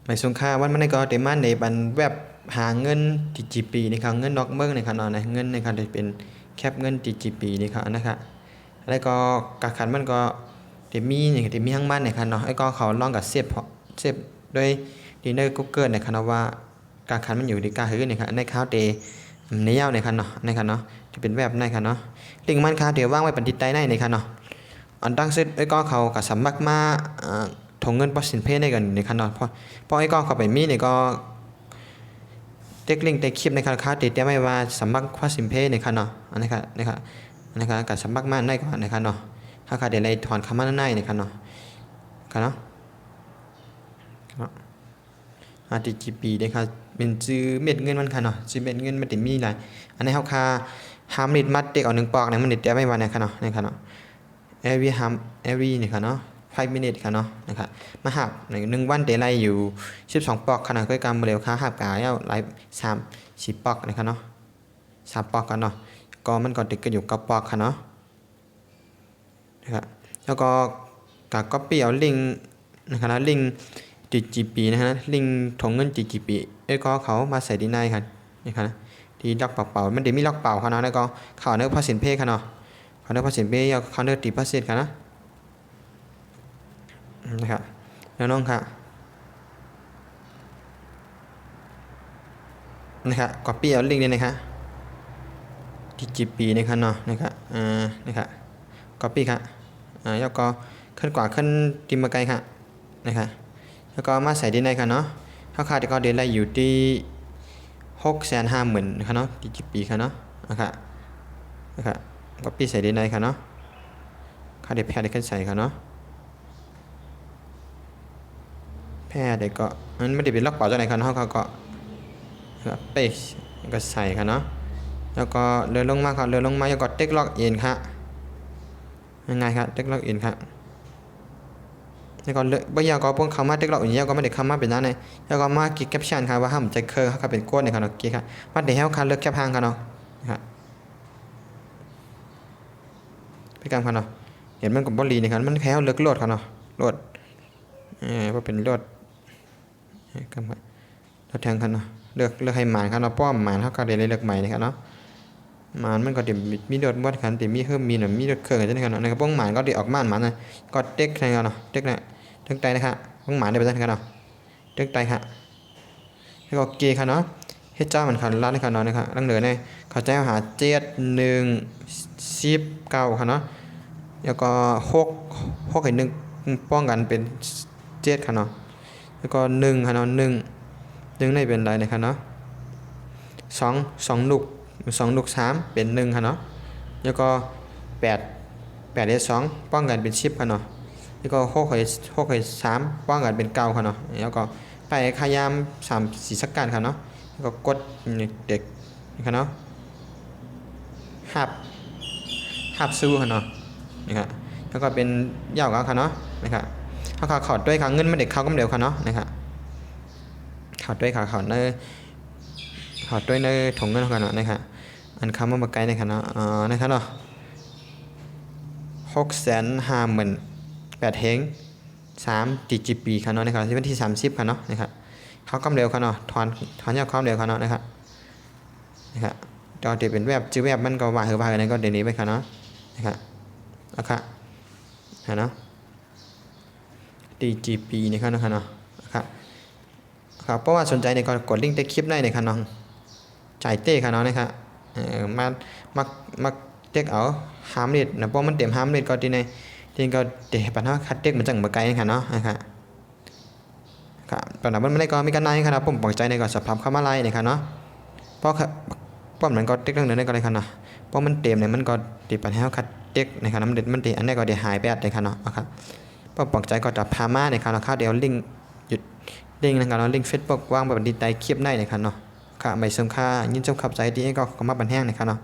หมายสงค่าวันมันก็เต็มมันในบันแวบหาเงินจีปีนี่ครับเงินนอกเมืองนี่ครับเนาะเงินในครับจะเป็นแคปเงินจีปีนี่ครับนะครับแล้วก็กักขันมันก็เต็มมีนี่เต็มมีทั้งบ้านนี่ครับเนาะไอ้ก็เขาลองกับเซฟด้วยดีใน Google นี่ครับว่ากักขันมันอยู่ที่กาหื้อนี่ครับในข้าวเตในยาวนี่ครับเนาะในครับเนาะที่เป็นแวบในครับเนาะลิงก์มันครับเดี๋ยวว่างไว้ปันทิตใต้ในนี่ครับเนาะอันตั้งเซตไอ้ก็เขากับสมัครมาถงเงินปัสสินเพได้กันในคันนอนเพราะไอ้ก็เขาไปมีเนี่ยก็เด็กลิงก์ในคลิปในคันค้าติดแต่ไม่ว่าสมัครปัสสินเพในคันเนาะอันนี้ครับกับสมัครมาได้ก่อนในคันเนาะถ้าขาดเดี๋ยวเลยถอนคำมาได้ในคันเนาะคันเนาะRTGP นะครับเป็นซื้อเม็ดเงินมันคันเนาะซื้อเม็ดเงินมันติดมีหลายอันนี้เขาค่าห้ามลิตรมัดเด็กเอา1 ปอกเนี่ยมันติดแต่ไม่ว่าในคันเนาะในคันเนาะ every นี่คันเนาะ5 minutes ค่ะเนาะนะครับมาหับใน1 วันเดลัยอยู่12 ปอกขนาดก้อยกำเร็วค่าหับกายหลาย3-4 ปอกนะครับเนาะ3 ปอกกันเนาะก็มันก็ติดกันอยู่9 ปอกค่ะเนาะนะครับแล้วก็กับ copy เอาลิงก์นะครับลิงก์จีปีนะฮะลิงก์ถงเงินจีปีก็เขามาใส่ดีไนครับนี่ครับที่ล็อกเปล่ามันเดี๋ยวมีล็อกเปล่าค่ะเนาะแล้วก็เขาเนื้อพอสินเพค่ะเนาะเขาเนื้อพอสินเพเขาเนื้อตีพอสินค่ะนะนะครับแล้วน้องค่ะนะครับก๊อปปี้เอาลิงก์เลยนะครับที่จีปีนะครับเนาะนะครับนะครับก๊อปปี้ค่ะแล้วก็ขึ้นกว่าขึ้นตีมาไกลค่ะนะครับแล้วก็มาใส่ดีในค่ะเนาะถ้าขาดก็เดือนละอยู่ที่650,000นะครับเนาะที่จีปีค่ะเนาะนะครับก๊อปปี้ใส่ดีในค่ะเนาะค่าเด็ดแพร่ได้ขึ้นใส่ค่ะเนาะแพร่เด็กก็มันไม่ได้เป็นล็อกเป๋าจากไหนครับเขาก็เป๊กก็ใส่ครับเนาะแล้วก็เลื่อนลงมาครับเลื่อนลงมาแล้วก็เต็กล็อกอินครับยังไงครับเต็กล็อกอินครับแล้วก็บางอย่างก็พวกคำว่าเต็กล็อกอินก็ไม่ได้คำว่าเป็นนั้นเลยแล้วก็มากิจแคปชั่นครับว่าห้ามใจเคอร์เขาเป็นก้นเนี่ยครับเนาะกิ๊กครับมาเดี๋ยวให้เขาเลือกแคปพังครับเนาะนะครับไปกันครับเนาะเห็นมันกับบอลลีนี่ครับมันแค่เลือกโหลดครับเนาะโหลดว่าเป็นโหลดกันครับโหลดแทงครับเนาะเลือกให้หมานครับเนาะป้อมหมานเขาก็เดี๋ยวเลือกใหม่นะครับเนาะหมานมันก็เดี๋ยวมีโดดบดขันเดี๋ยวมีเพิ่มมีหน่อยมีโดดเครื่องอะไรกันเนาะในกระป๋องหมานก็เดี๋ยวออกม่านหมานนะก็เต็กอะไรกันเนาะเต็กเนี่ยเต็กไตนะครับป้องหมานเดี๋ยวไปกันเนาะเต็กไตครับแล้วก็เกย์ครับเนาะเฮ็ดเจ้ามันขันร้านนะครับเนาะนะครับตั้งเหนือเนี่ยเขาจะหา7119ครับเนาะแล้วก็6ให้1ป้องกันเป็น7ครับเนาะแล้วก็1ครับเนาะ1ได้เป็นไรนะครับเนาะ2ลูก3เป็น1ค่ะเนาะแล้วก็8ได้2ป้องกันเป็น10ค่ะเนาะแล้วก็6ให้3ป้องกันเป็น9ค่ะเนาะแล้วก็ไปขยาม3-4สักการค่ะเนาะแล้วก็กดเด็กค่ะเนาะหับสู้ค่ะเนาะนะครับแล้วก็เป็นยาวค่ะเนาะนะครับเขาขอดด้วยค่ะเงินมันเด็กเขาก็เร็วค่ะเนาะนะครับขอดด้วยค่ะขอดด้วยในถุงเงินค่ะเนาะนะครับอันคำว่ามาไกลนะครับเนาะนะครับเนาะ658,000เฮง3 GGP ค่ะเนาะนะครับที่วันที่30ค่ะเนาะนะครับเขากำเร็วค่ะเนาะถอนยอดความเร็วค่ะเนาะนะครับก็จะเป็นชื่อเว็บมันก็ว่าอะไรก็เดี๋ยวนี้ไปค่ะเนาะนะครับเนาะ DGP นี่ค่ะเนาะครับเพราะว่าสนใจในก็กดลิงก์ใต้คลิปได้ในค่ะเนาะจ่ายเต้ค่ะเนาะนะครับมาเต็กเอาหามเด็ดนะเพราะมันเต็มหามเด็ดก็ที่ก็เดี๋ยวปัญหาคัดเต็กมันจังมาไกลค่ะเนาะนะครับตอนนั้นมันไม่ได้ก็มีกันนายครับผมปลอดใจในก็สภาพเข้ามาไล่นะครับเนาะเพราะมันก็เต็กเรื่องนั้นได้ก็เลยค่ะเนาะเพราะมันเต็มเนี่ยมันก็ติดปัญหาคัดเต็กนะครับน้ำเด็ดมันติดอันนี้ก็เดี๋ยวหายไปเลยค่ะเนาะครับเพราะปลอดใจก็จะพามาในค่ะเนาะเดี๋ยวลิงก์หยุดลิงก์นะครับเนาะลิงก์ Facebook ว่างแบบดีใจคลิปได้นะครับเนาะค่ะไม่สมค่ายินจบขับใจดีก็มาบันแห้งนะครับเนาะ